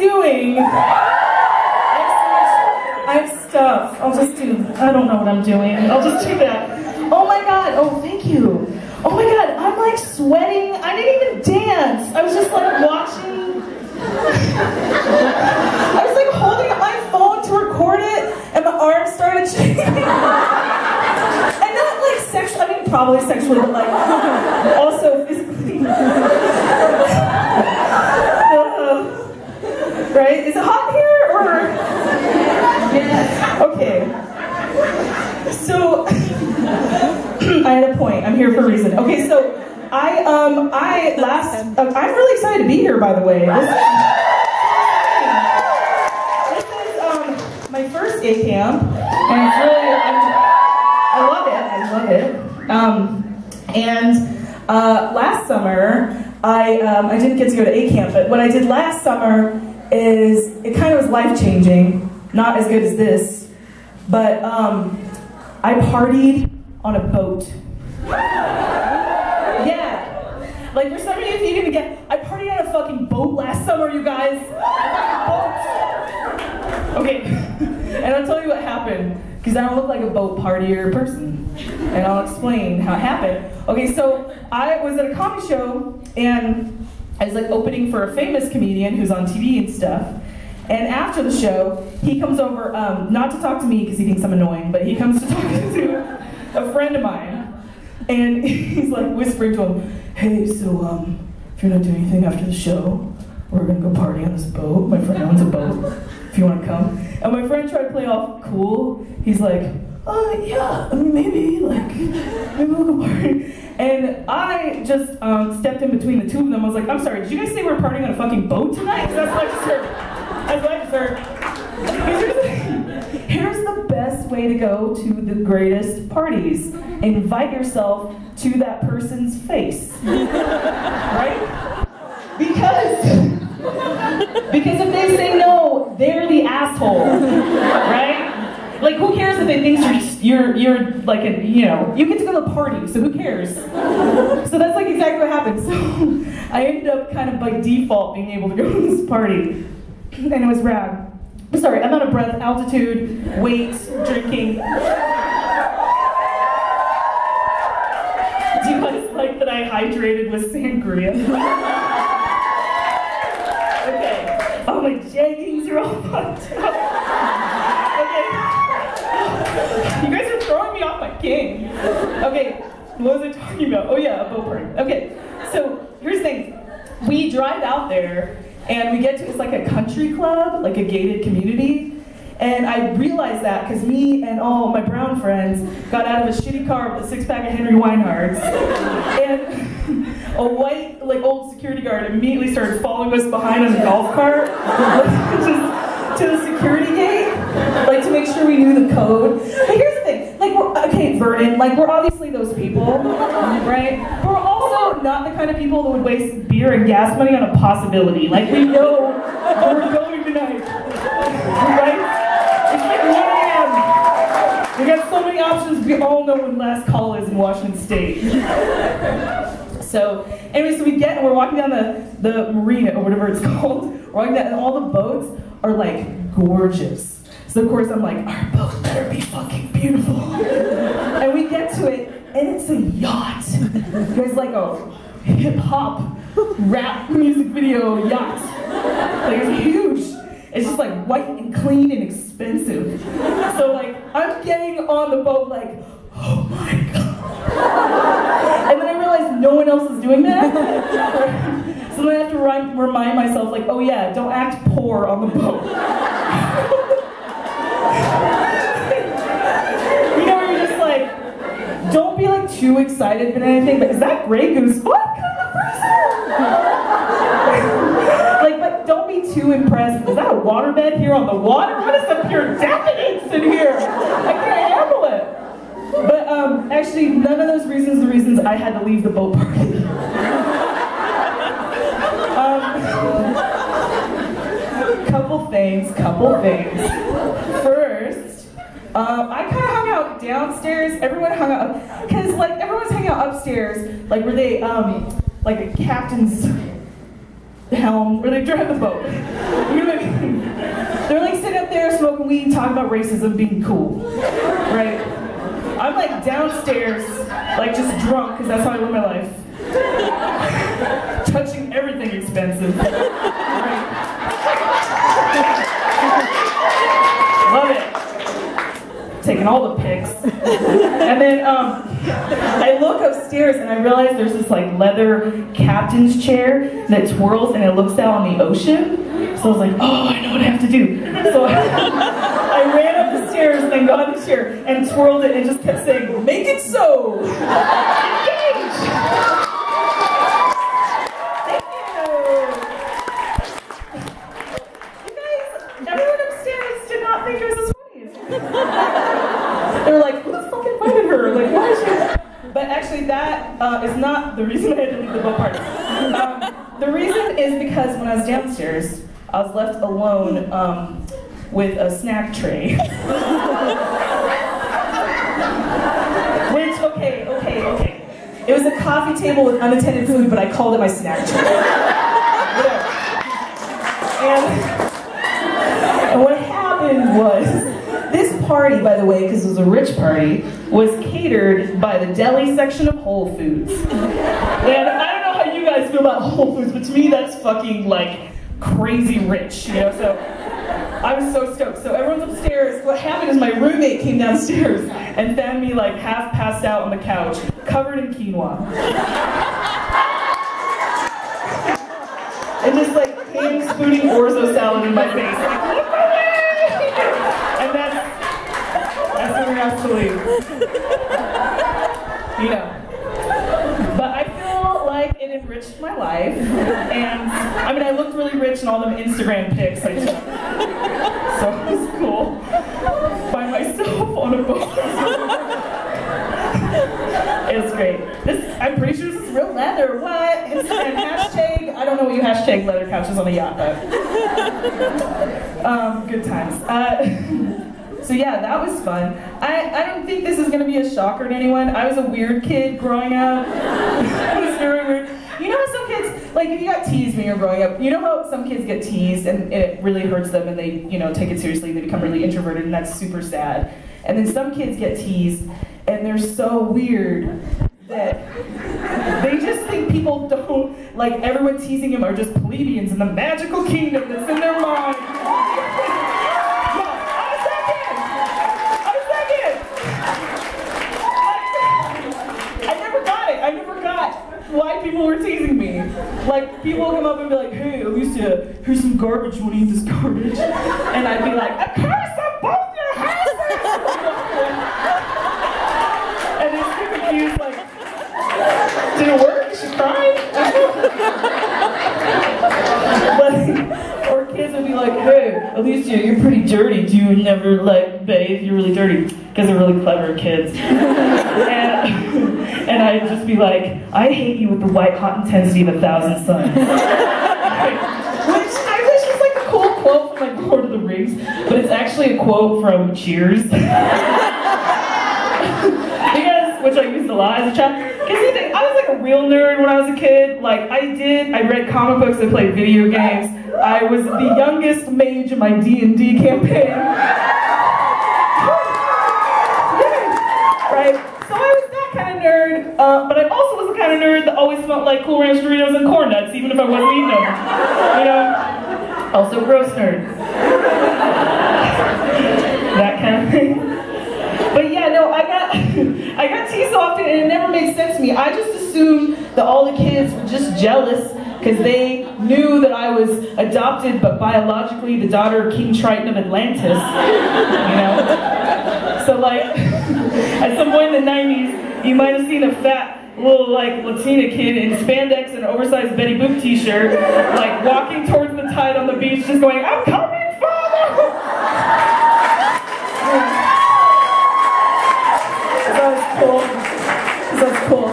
doing? I have stuff. I'll just do, I don't know what I'm doing. I'll just do that. Oh my God, oh thank you. Oh my God, I'm like sweating. I didn't even dance. I was just like watching. I was like holding up my phone to record it and my arms started shaking. And not like sexually, I mean probably sexually, but like also physically. Right? Is it hot here or? Yes. Okay. So I had a point. I'm here for a reason. Okay, so I'm really excited to be here, by the way. This is my first gay camp, and it's really, I love it. Last summer, I didn't get to go to A camp, but what I did last summer is, it kind of was life-changing, not as good as this, but I partied on a boat. Yeah. Like for some of you, if you didn't get, I partied on a fucking boat last summer, you guys. Boat. Okay. And I'll tell you what happened, because I don't look like a boat partier person. And I'll explain how it happened. Okay, so I was at a comedy show, and I was like opening for a famous comedian who's on TV and stuff. And after the show, he comes over, not to talk to me because he thinks I'm annoying, but he comes to talk to a friend of mine. And he's like whispering to him, hey, so if you're not doing anything after the show, we're gonna go party on this boat. My friend owns a boat, if you wanna come. And my friend tried to play off cool. He's like, yeah, I mean, maybe we'll go party. And I just stepped in between the two of them. I was like, I'm sorry, did you guys say we're partying on a fucking boat tonight? That's what I just heard. That's what I just heard. Here's the best way to go to the greatest parties. Invite yourself to that person's face. Right? Because if they say no, they're the asshole. Right? Like, who cares if they think you're like a, you know, you get to go to the party, so who cares? So that's like exactly what happened. So I ended up kind of by default being able to go to this party. And it was rad. Sorry, I'm out of breath, altitude, weight, drinking. Do you guys like that I hydrated with sangria? Okay. Oh, my jeggings are all fucked up. Okay. You guys are throwing me off my game. Okay, what was I talking about? Oh yeah, a boat party. Okay, so here's the thing. We drive out there, and we get to, it's like a country club, like a gated community. And I realized that because me and all my brown friends got out of a shitty car with a six-pack of Henry Weinhardts. And a white, like, old security guard immediately started following us behind on the golf cart, just to the security gate, like to make sure we knew the code. But here's the thing, like, okay, Vernon, like, we're obviously those people, right? But we're also not the kind of people that would waste beer and gas money on a possibility. Like, we know where we're going tonight, right? It's like 1 a.m. We got so many options, we all know when last call is in Washington State. So, anyway, so we get, and we're walking down the marina, or whatever it's called, we're walking down, and all the boats are like gorgeous. So of course I'm like, our boat better be fucking beautiful. And we get to it, and it's a yacht. It's like a hip-hop rap music video yacht. Like, it's huge. It's just like white and clean and expensive. So like, I'm getting on the boat like, oh my God. And then I realized no one else is doing that. So then I have to remind myself, like, oh yeah, don't act poor on the boat. You know, where you're just like, don't be like too excited about anything, but is that Grey Goose? What kind of person? Like, but don't be too impressed. Is that a waterbed here on the water? What is the pure decadence in here? I can't handle it. But actually, none of those reasons are the reasons I had to leave the boat party. Couple things. First, I kind of hung out downstairs. Everyone hung out, because like everyone's hanging out upstairs, like where they, like a captain's helm, where they drive the boat. You know what I me talking about racism being cool, right? I'm like downstairs, like just drunk, because that's how I live my life. Touching everything expensive. Right? Love it. Taking all the pics. And then I look upstairs and I realize there's this like leather captain's chair that twirls and it looks out on the ocean. So I was like, oh, I know what I have to do. So I ran up the stairs and then got in the chair and twirled it and just kept saying, make it so! Engage! Thank you! You guys, everyone upstairs did not think it was as funny as me. They were like, who the fuck invited her? Like, why is she? But actually that is not the reason I had to leave the boat party. The reason is because when I was downstairs, I was left alone with a snack tray. Which, okay. It was a coffee table with unattended food, but I called it my snack tray. And what happened was, this party, by the way, because it was a rich party, was catered by the deli section of Whole Foods. And I don't know how you guys feel about Whole Foods, but to me that's fucking like crazy rich, you know, so I was so stoked. So everyone's upstairs. What happened is my roommate came downstairs and found me like half passed out on the couch, covered in quinoa. And just like hand spooning orzo salad in my face. Like, look away! And that's when we have to leave. You know. But I feel like it enriched my life. And I mean, I looked really rich in all them Instagram pics I took. So it was cool. By myself on a boat. It was great. I'm pretty sure this is real leather. What? Instagram hashtag, I don't know what you hashtag leather couches on a yacht, but good times. So yeah, that was fun. I don't think this is gonna be a shocker to anyone. I was a weird kid growing up. I was very weird. You know how some kids, like if you got teased when you're growing up, you know how some kids get teased and it really hurts them and they, you know, take it seriously and they become really introverted and that's super sad. And then some kids get teased and they're so weird that they just think people don't, like everyone teasing them are just plebeians in the magical kingdom that's in their mind. I never got why people were teasing me. Like, people would come up and be like, hey, Elicia, here's some garbage, you wanna eat this garbage? And I'd be like, a curse on both your houses! And they'd be confused, like, did it work? Is she crying? Or kids would be like, hey, Elicia, you're pretty dirty. Do you never, like, bathe? You're really dirty. Because they're really clever kids. And I'd just be like, I hate you with the white hot intensity of 1,000 suns. Which I wish was like a cool quote from like Lord of the Rings, but it's actually a quote from Cheers. Because, which I used a lot as a child. Because I was like a real nerd when I was a kid. Like I read comic books, I played video games. I was the youngest mage in my D&D campaign. Right? So I was that kind of nerd, but I also was the kind of nerd that always smelled like Cool Ranch Doritos and corn nuts, even if I wasn't eating them. You know? Also gross nerd. That kind of thing. But yeah, no, I got teased often and it never made sense to me. I just assumed that all the kids were just jealous because they knew that I was adopted but biologically the daughter of King Triton of Atlantis. You know? So like, at some point in the 90s, you might have seen a fat little like Latina kid in spandex and an oversized Betty Boop t-shirt, like walking towards the tide on the beach just going, I'm coming, father! That's cool.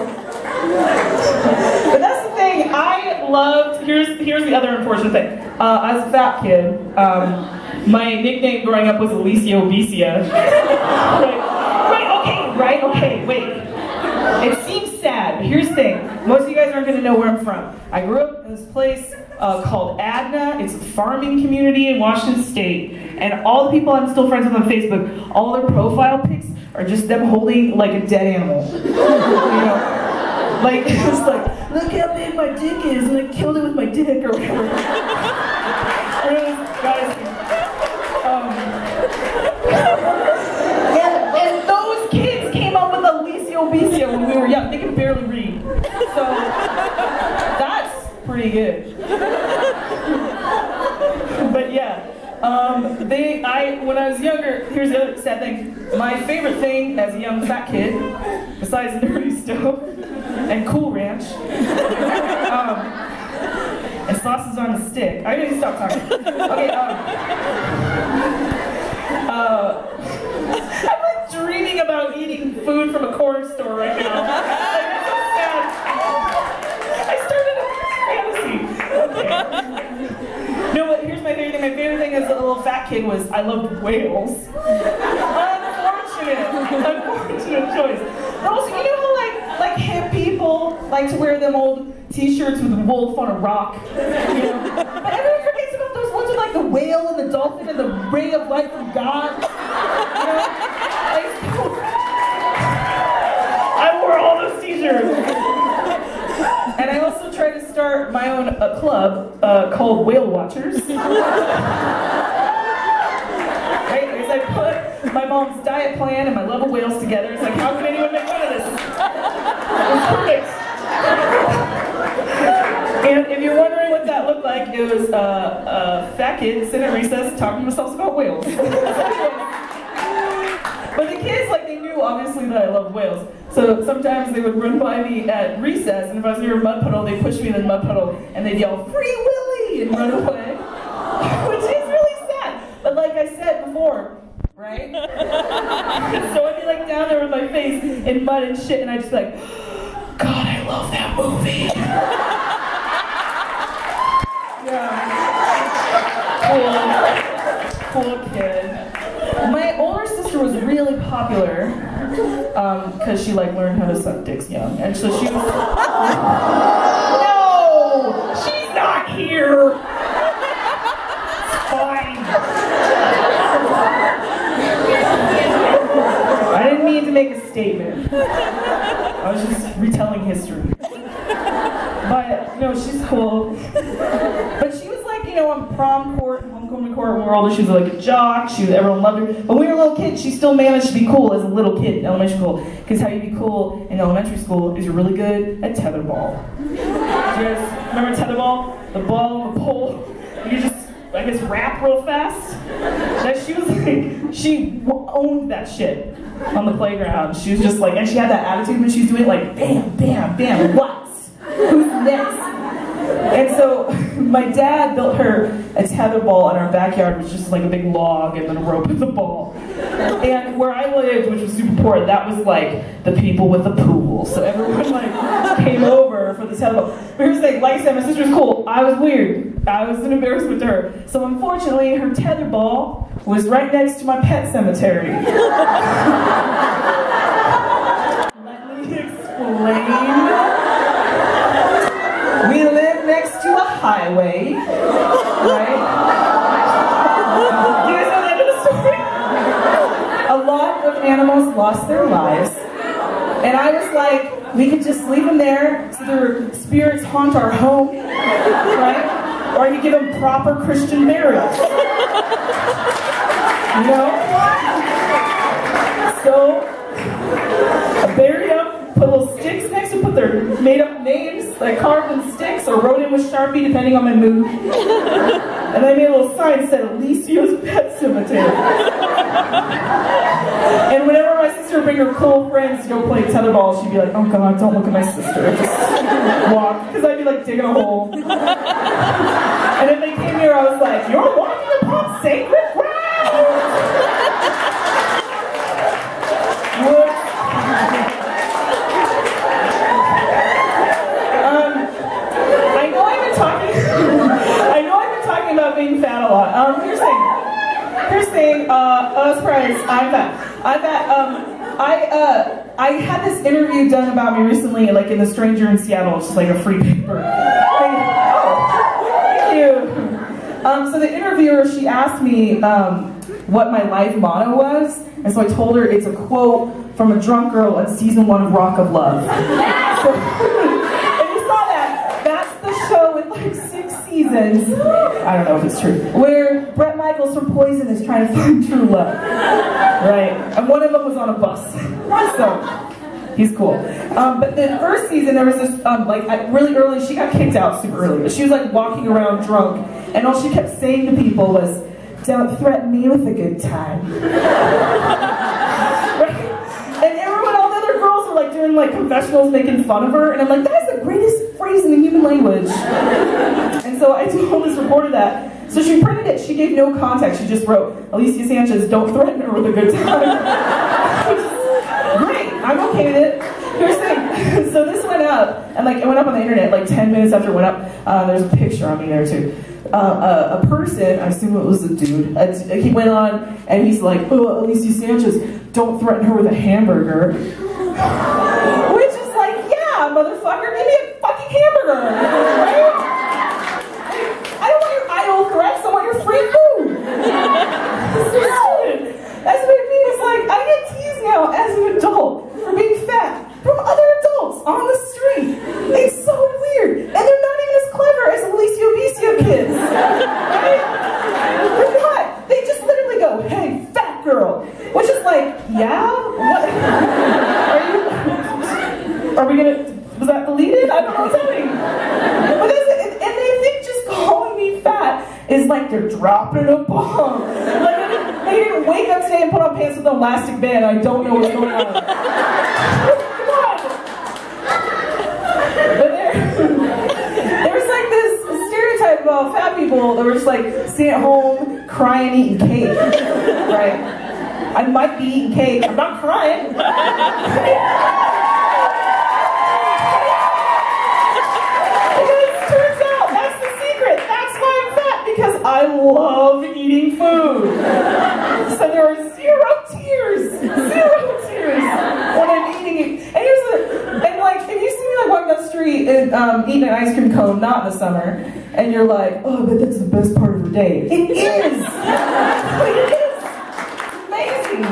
But that's the thing, I loved, here's the other unfortunate thing. I was a fat kid. My nickname growing up was Elicia Obesia. Okay, wait. It seems sad, but here's the thing. Most of you guys aren't gonna know where I'm from. I grew up in this place called Adna. It's a farming community in Washington State. And all the people I'm still friends with on Facebook, all their profile pics are just them holding like a dead animal. You know? Like, it's like, look how big my dick is, and I killed it with my dick, or whatever. Guys, and those kids came up with Elicia when we were young. They could barely read. So, that's pretty good. But yeah, when I was younger, here's the other sad thing. My favorite thing as a young fat kid, besides nerdy stuff and Cool Ranch, and sauces on a stick. I need to stop talking. Okay, I'm like dreaming about eating food from a corner store right now. Like, it's so sad. I started a fantasy. Okay. No, but here's my favorite thing. My favorite thing as a little fat kid was I loved whales. Unfortunate choice. But also, you know how like hip people like to wear them old t-shirts with a wolf on a rock? You know? But everyone forgets about those ones with like the whale and the dolphin and the ray of light from God. You know? I wore all those t-shirts. And I also tried to start my own club called Whale Watchers. Right? Because I put my mom's diet plan and my love of whales together. It's like, how can anyone make fun of this? It was perfect. And if you're wondering what that looked like, it was a fat kid sitting at recess talking to themselves about whales. But the kids, like, they knew obviously that I loved whales. So sometimes they would run by me at recess, and if I was near a mud puddle, they'd push me in the mud puddle, and they'd yell, "Free Willy!" and run away. Which is really sad. But like I said before, right? So I'd be like down there with my face in mud and shit, and I'd just be like, God, I love that movie. Yeah. Cool kid. My older sister was really popular because she like learned how to suck dicks young, and so she was. No, she's not here. It's fine. I didn't mean to make a statement. I was just retelling history. But no, she's cool. But she was like, you know, on prom court, homecoming court, when we were older, she was like a jock. Everyone loved her. But when we were little kids, she still managed to be cool as a little kid in elementary school. Because how you be cool in elementary school is you're really good at tetherball. Do you guys remember tetherball? The ball on the pole. You just, I guess, rap real fast. She was like, she owned that shit on the playground. She was just like, and she had that attitude when she was doing it, like, bam, bam, bam, what? Who's next? And so my dad built her a tetherball in our backyard, which was just like a big log and then a rope with a ball. And where I lived, which was super poor, that was like the people with the pool. So everyone like came over for the tetherball. But here's the thing, like I said, my sister was cool. I was weird. I was an embarrassment to her. So unfortunately, her tetherball was right next to my pet cemetery. Let me explain. We live next to a highway, right? You guys know the end of the story? A lot of animals lost their lives, and I was like, we could just leave them there so their spirits haunt our home, right? Or I could give them proper Christian burials. You know? So, I buried them, put little sticks next to them, put their made-up names, like carved in sticks or wrote in with Sharpie, depending on my mood. And I made a little sign that said, Alicia's Pet Cemetery. And whenever my sister would bring her cool friends to go play tetherball, she'd be like, oh God, don't look at my sister, just walk. Because I'd be like digging a hole. And if they came here, I was like, you're walking upon sacred ground! About being fat a lot. Here's the thing. Surprise, I'm fat. I had this interview done about me recently, like in The Stranger in Seattle. It's just like a free paper. Thank you. So the interviewer, she asked me what my life motto was, and so I told her it's a quote from a drunk girl on season 1 of Rock of Love. So, and you saw that. That's the show with like 6 seasons. I don't know if it's true. Where Bret Michaels from Poison is trying to find true love, right? And one of them was on a bus. So. He's cool. But the first season, there was this, really early, she got kicked out super early, but she was like walking around drunk, and all she kept saying to people was, "Don't threaten me with a good time." Right? And everyone, all the other girls were like doing like confessionals making fun of her, and I'm like, that is the greatest phrase in the human language. And so I told this reporter that. So she printed it, she gave no context, she just wrote, "Elicia Sanchez, don't threaten her with a good time." Great, I'm okay with it. Here's the thing. So this went up, and like it went up on the internet like 10 minutes after it went up. There's a picture on me there too. A person, I assume it was a dude, he went on and he's like, "Oh, Elicia Sanchez, don't threaten her with a hamburger." Which is like, yeah, motherfucker, give me a fucking hamburger, right? I don't want your idle threats, I want your free food. That's so stupid. That's what I mean. It's like, I get teased now as an adult for being fat from other adults on the street. It's so weird. And they're not even as clever as Elicia Obesio kids. Right? They're not. They just literally go, "Hey, fat girl." Which is like, yeah? What? Are we gonna, was that deleted? I don't know what's happening. But that's it. And they think just calling me fat is like they're dropping a bomb. Like, they didn't wake up today and put on pants with an elastic band. I don't know what's going on. Come on. But there's like this stereotype about fat people that were just like sitting at home, crying, eating cake. Right? I might be eating cake. I'm not crying. Because I love eating food. So there are 0 tears when I'm eating it. And like, if you see me like walking down the street and eating an ice cream cone, not in the summer, and you're like, "Oh, but that's the best part of the day." It is. It is. Amazing.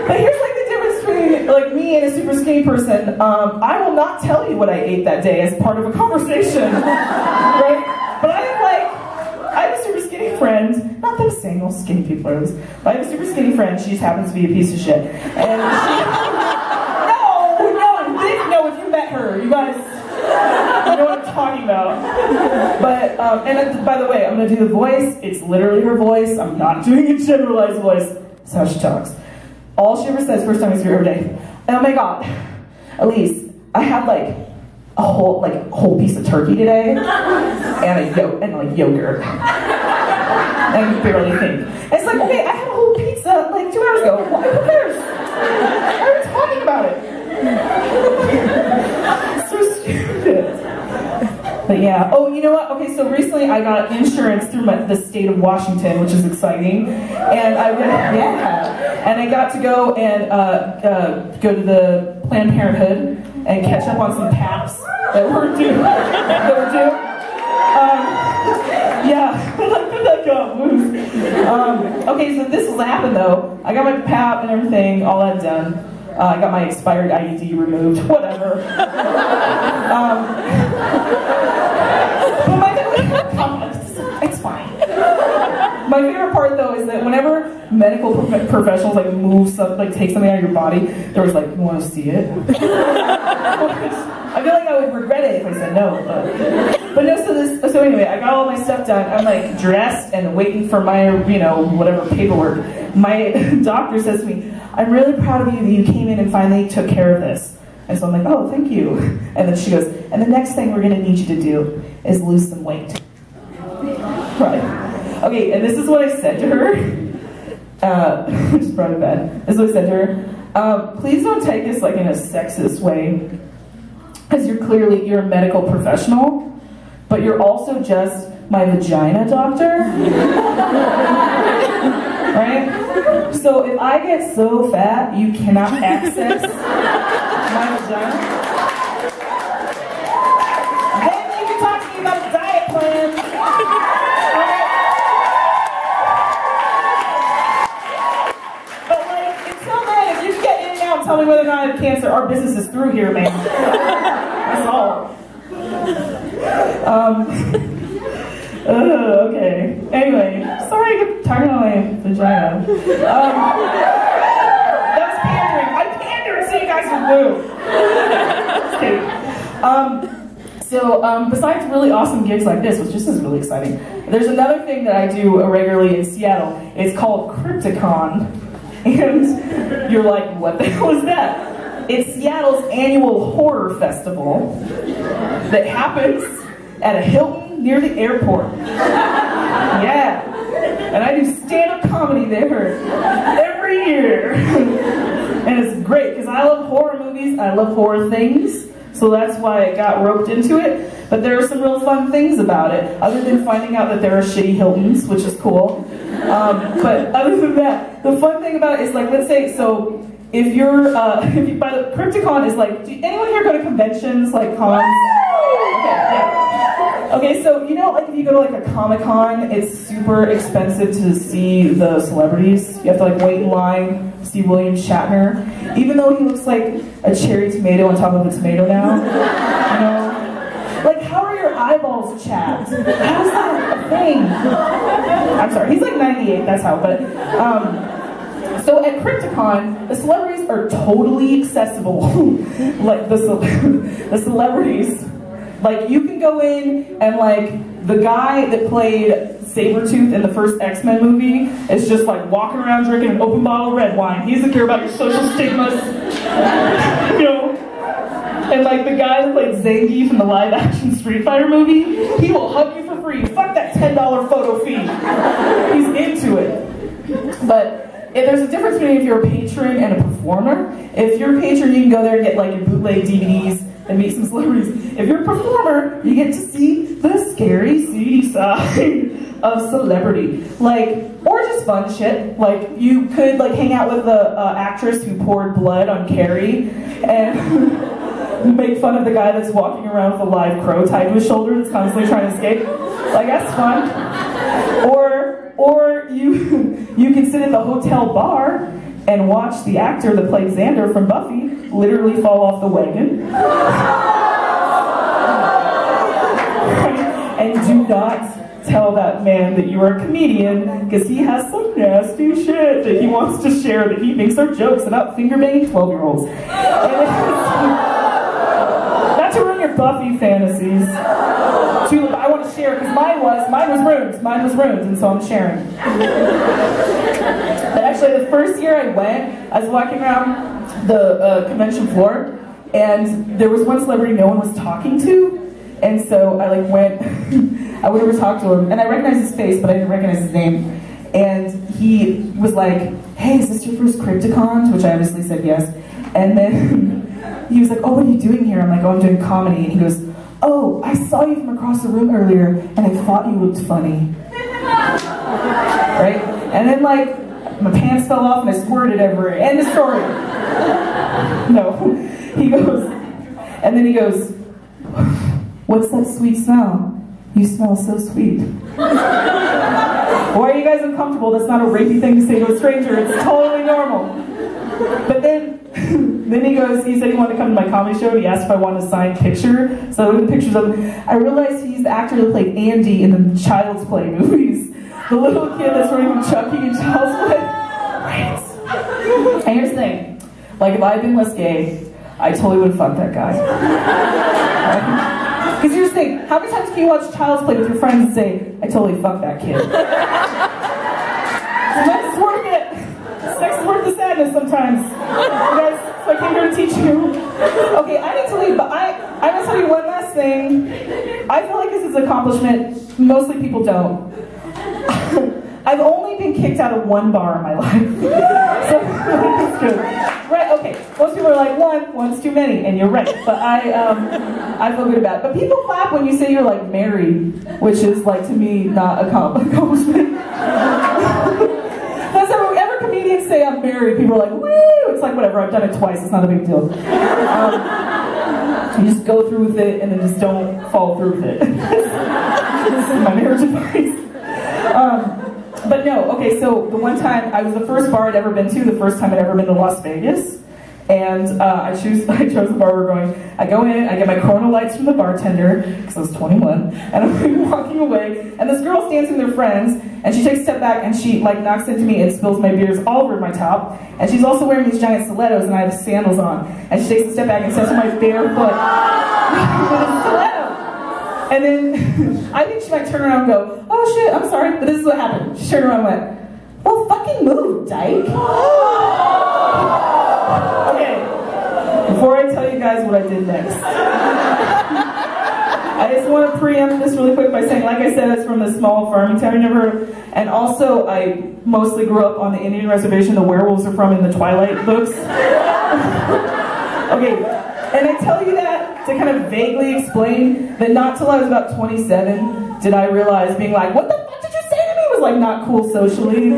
But here's like the difference between like me and a super skinny person. I will not tell you what I ate that day as part of a conversation, right? But I have a super skinny friend, not that I'm saying all skinny people are this, but I have a super skinny friend, she just happens to be a piece of shit. And she, no, if you met her, you guys, you know what I'm talking about. But, and by the way, I'm gonna do the voice, it's literally her voice, I'm not doing a generalized voice, that's how she talks. All she ever says, first time I see her every day, "Oh my God, Elise, I had like a whole piece of turkey today, and yogurt, and you barely think." And it's like, okay, I had a whole pizza like 2 hours ago. Who cares? Why are we talking about it? So stupid. But yeah. Oh, you know what? Okay, so recently I got insurance through the state of Washington, which is exciting, and I got to go and go to the Planned Parenthood and catch up on some PAPs that were due. Yeah, that got moved. Okay, so this is what happened though. I got my PAP and everything, all that done. I got my expired IUD removed, whatever. But it's fine. My favorite part though is that whenever medical professionals like move some, like take something out of your body, they're always like, "You want to see it?" I feel like I would regret it if I said no. But no, so anyway, I got all my stuff done. I'm like dressed and waiting for my, whatever paperwork. My doctor says to me, "I'm really proud of you that you came in and finally took care of this." And so I'm like, "Oh, thank you." And then she goes, "And the next thing we're gonna need you to do is lose some weight." Right. Okay, and this is what I said to her. Just brought it bed. This is what I said to her. Please don't take this like in a sexist way, because you're a medical professional, but you're also just my vagina doctor. Right? So if I get so fat you cannot access my vagina, then you can talk to me about the diet plan. tell me whether or not I have cancer. Our business is through here, man. That's all. Okay. Anyway, sorry I get tired of my vagina. That was pandering. I pandered so you guys would move. Just kidding. Besides really awesome gigs like this, which just is really exciting, there's another thing that I do regularly in Seattle. It's called Crypticon. And you're like, what the hell is that? It's Seattle's annual horror festival that happens at a Hilton near the airport. Yeah. And I do stand-up comedy there every year. And it's great, because I love horror movies, I love horror things, so that's why I got roped into it. But there are some real fun things about it, other than finding out that there are shitty Hiltons, which is cool. But other than that, the fun thing about it is, like, let's say, so if you're, if you, by the Crypticon is like, do anyone here go to conventions, like cons? Okay, yeah. Okay, so you know, like if you go to like a Comic-Con, it's super expensive to see the celebrities. You have to like wait in line to see William Shatner, even though he looks like a cherry tomato on top of a tomato now. You know, like how are your eyeballs chapped? How's that a thing? I'm sorry, he's like 98. That's how. But so at Crypticon, the celebrities are totally accessible. Like the celebrities. Like, you can go in and, like, the guy that played Sabretooth in the first X-Men movie is just, like, walking around drinking an open bottle of red wine. He doesn't care about your social stigmas, you know? And, like, the guy that played Zangief in the live-action Street Fighter movie, he will hug you for free. Fuck that $10 photo fee. He's into it. But there's a difference between if you're a patron and a performer. If you're a patron, you can go there and get, like, your bootleg DVDs and meet some celebrities. If you're a performer, you get to see the scary, seedy side of celebrity. Like, or just fun shit. Like, you could like hang out with the actress who poured blood on Carrie and make fun of the guy that's walking around with a live crow tied to his shoulder that's constantly trying to escape. Like, that's fun. Or you can sit at the hotel bar and watch the actor that played Xander from Buffy literally fall off the wagon. And do not tell that man that you are a comedian, because he has some nasty shit that he wants to share that he thinks are jokes about finger-banging 12-year-olds. Not to ruin your Buffy fantasies. I want to share, because mine was ruined, and so I'm sharing. But actually, the first year I went, I was walking around the convention floor, and there was one celebrity no one was talking to, and so I like went, I went over to talk to him, and I recognized his face, but I didn't recognize his name, and he was like, hey, is this your first Crypticon? To which I obviously said yes, and then he was like, oh, what are you doing here? I'm like, oh, I'm doing comedy, and he goes, oh, I saw you from across the room earlier, and I thought you looked funny. Right? And then, like, my pants fell off and I squirted everywhere. End of story. No. He goes, and then he goes, what's that sweet smell? You smell so sweet. Why are you guys uncomfortable? That's not a rapey thing to say to a stranger. It's totally normal. But then he said he wanted to come to my comedy show, and he asked if I wanted a signed picture. So I looked at the pictures of him. I realized he's the actor that played Andy in the Child's Play movies. The little kid that's running from Chucky in Child's Play. Right. And here's the thing. Like, if I had been less gay, I totally would have fucked that guy. Because here's the thing. How many times can you watch Child's Play with your friends and say, I totally fucked that kid? Sometimes it's worth it. Sex is worth the sadness sometimes. You guys, so I came here to teach you. Okay, I need to leave, but I'm going to tell you one last thing. I feel like this is an accomplishment. Mostly people don't. I've only been kicked out of one bar in my life. So, that's good. Right, okay. Most people are like, one's too many, and you're right. But I feel good about it. But people clap when you say you're like married, which is like, to me, not an accomplishment. That's whenever comedians say I'm married, people are like, woo! It's like, whatever, I've done it twice, it's not a big deal. You just go through with it, and then just don't follow through with it. This is my marriage advice. But no, okay, so the one time, I was the first bar I'd ever been to, the first time I'd ever been to Las Vegas, And I chose the bar we're going. I go in, I get my Corona Lights from the bartender, because I was 21, and I'm walking away, and this girl's dancing with their friends, and she takes a step back, and she like knocks into me and spills my beers all over my top, and she's also wearing these giant stilettos, and I have sandals on, and she takes a step back and steps on my bare foot with a stiletto. And then, I think she might turn around and go, oh shit, I'm sorry, but this is what happened. She turned around and went, well, fucking move, dyke. Okay, before I tell you guys what I did next, I just want to preempt this really quick by saying, like I said, it's from a small farming town I never heard of, and also I mostly grew up on the Indian reservation the werewolves are from in the Twilight books. Okay, and I tell you that to kind of vaguely explain that not till I was about 27 did I realize being like, what the fuck did you say to me was like not cool socially.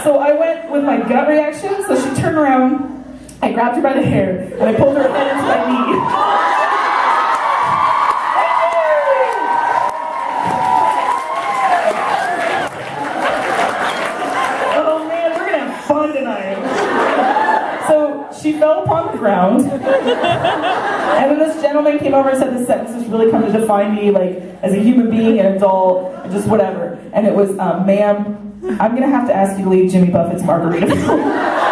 So I went with my gut reaction, so she turned around, I grabbed her by the hair, and I pulled her head into my knee. Oh man, we're gonna have fun tonight. So she fell upon the ground, and then this gentleman came over and said this sentence has really come to define me like as a human being, an adult, and just whatever. And it was, ma'am, I'm gonna have to ask you to leave Jimmy Buffett's Margaritaville.